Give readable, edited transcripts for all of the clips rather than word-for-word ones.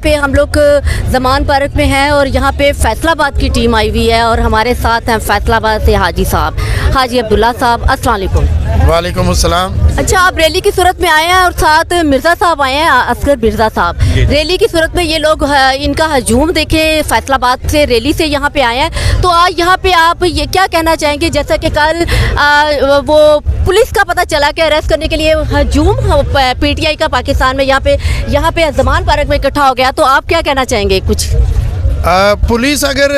पे हम लोग ज़मान पार्क में हैं और यहाँ पे फैसलाबाद की टीम आई हुई है और हमारे साथ हैं फैसलाबाद से हाजी साहब, हाजी अब्दुल्ला साहब। अस्सलाम वालेकुम। वालेकुम अस्सलाम। अच्छा, आप रैली की सूरत में आए हैं और साथ मिर्ज़ा साहब आए हैं, असगर मिर्ज़ा साहब। रैली की सूरत में ये लोग इनका हजूम देखे फैसलाबाद से रैली से यहाँ पे आए हैं, तो आज यहाँ पे आप ये क्या कहना चाहेंगे? जैसा कि कल वो पुलिस का पता चला कि अरेस्ट करने के लिए हजूम पीटीआई का पाकिस्तान में यहाँ पे ज़मान पार्क में इकट्ठा हो गया, तो आप क्या कहना चाहेंगे कुछ? पुलिस अगर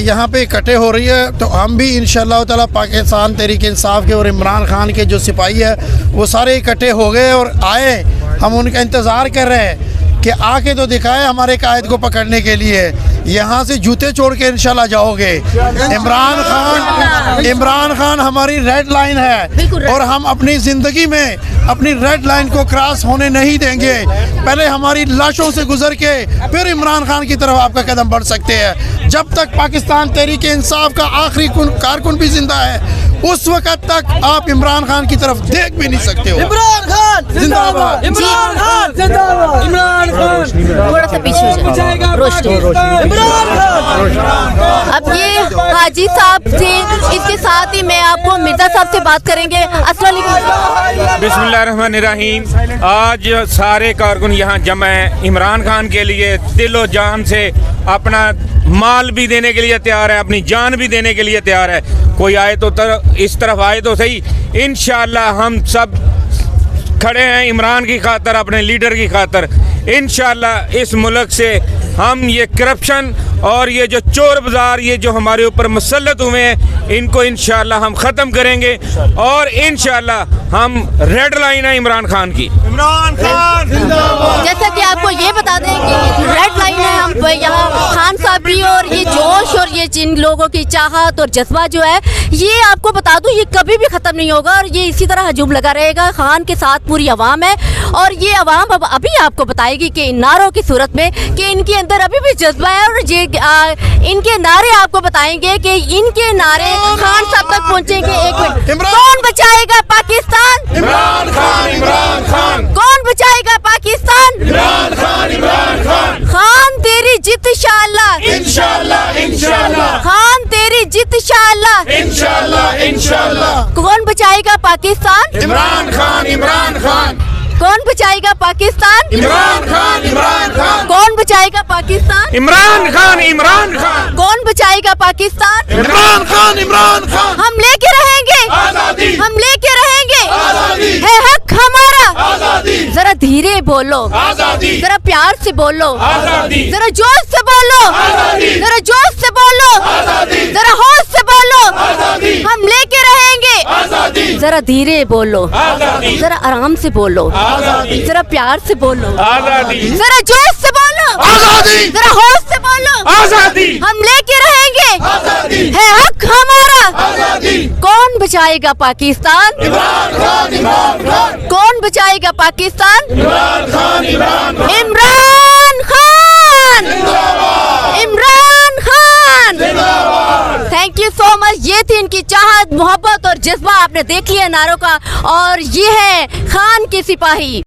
यहाँ पे इकट्ठे हो रही है तो हम भी इंशाअल्लाह ताला पाकिस्तान तहरीक इंसाफ के और इमरान खान के जो सिपाही है वो सारे इकट्ठे हो गए और आए। हम उनका इंतज़ार कर रहे हैं कि आके तो दिखाए हमारे कायद को पकड़ने के लिए। यहाँ से जूते छोड़ के इंशाल्लाह जाओगे। इमरान खान हमारी रेड लाइन है और हम अपनी ज़िंदगी में अपनी रेड लाइन को क्रॉस होने नहीं देंगे। पहले हमारी लाशों से गुजर के फिर इमरान खान की तरफ आपका कदम बढ़ सकते हैं। जब तक पाकिस्तान तहरीक इंसाफ का आखिरी कारकुन भी जिंदा है उस वक़्त तक आप इमरान खान की तरफ देख भी नहीं सकते हो। इमरान खान जिंदाबाद, इमरान खान जिंदाबाद, इमरान खान थोड़ा सा पीछे हो जाए, रोशनी। इमरान खान। अब ये हाजी साहब थे, इसके साथ ही मैं आपको मिर्ज़ा साहब से बात करेंगे। अस्सलाम वालेकुम। बिस्मिल्लाहिर्रहमानिर्रहीम। आज सारे कारकुन यहाँ जमा हैं इमरान खान के लिए, दिलो जान से अपना माल भी देने के लिए तैयार है, अपनी जान भी देने के लिए तैयार है। कोई आए तो इस तरफ आए तो सही। इंशाअल्लाह हम सब खड़े हैं इमरान की खातर, अपने लीडर की खातर। इंशाअल्लाह इस मुल्क से हम ये करप्शन और ये जो चोर बाजार ये जो हमारे ऊपर मुसल्लत हुए हैं इनको इंशाअल्लाह हम ख़त्म करेंगे और इंशाअल्लाह हम रेड लाइन है इमरान खान की। इमरान खान जिंदाबाद। जैसा कि आपको ये बता दें कि रेड लाइन है हम यहाँ खान साहब भी, और ये जोश और ये जिन लोगों की चाहत और जज्बा जो है ये आपको बता दूं ये कभी भी ख़त्म नहीं होगा और ये इसी तरह हजूम लगा रहेगा। खान के साथ पूरी आवाम है और ये आवाम अब अभी आपको बताएगी कि इन नारों की सूरत में कि इनके अंदर अभी भी जज्बा है और ये इनके नारे आपको बताएंगे कि इनके नारे खान साहब तक पहुंचेंगे। एक मिनट, कौन बचाएगा पाकिस्तान? इमरान खान, इमरान खान। कौन बचाएगा पाकिस्तान? इमरान खान, इमरान खान। खान तेरी जित इंशाअल्लाह, इंशाअल्लाह, इंशाअल्लाह। खान तेरी जित इंशाअल्लाह, इंशाअल्लाह, इंशाअल्लाह। कौन बचाएगा पाकिस्तान? इमरान खान, इमरान खान। कौन बचाएगा पाकिस्तान? इमरान खान, इमरान खान। कौन बचाएगा पाकिस्तान? इमरान खान, इमरान खान। कौन बचाएगा पाकिस्तान? इमरान खान, इमरान खान। हम लेके रहेंगे आजादी, हम लेके रहेंगे, आजादी है हक हमारा। आजादी, जरा धीरे बोलो, आजादी, जरा प्यार से बोलो, आजादी, जरा जोश से बोलो, आजादी, जरा जोश से बोलो, आजादी, जरा होश से बोलो। आजादी, हम लेके रहेंगे। आजादी, जरा धीरे बोलो, आजादी, जरा आराम से बोलो, आजादी, जरा प्यार से बोलो, आजादी, जरा जोश से बोलो, आजादी, जरा होश से बोलो। आजादी, हम लेके रहेंगे, आजादी, है हक हमारा। आजादी। कौन बचाएगा पाकिस्तान? इमरान खान, इमरान खान। कौन बचाएगा पाकिस्तान? इमरान खान, इमरान खान। इमरान खान, जिंदाबाद, इमरान खान। जिंदाबाद। Thank you so much. ये थी इनकी चाहत, मोहब्बत और जज्बा, आपने देख लिया नारों का, और ये है खान के सिपाही।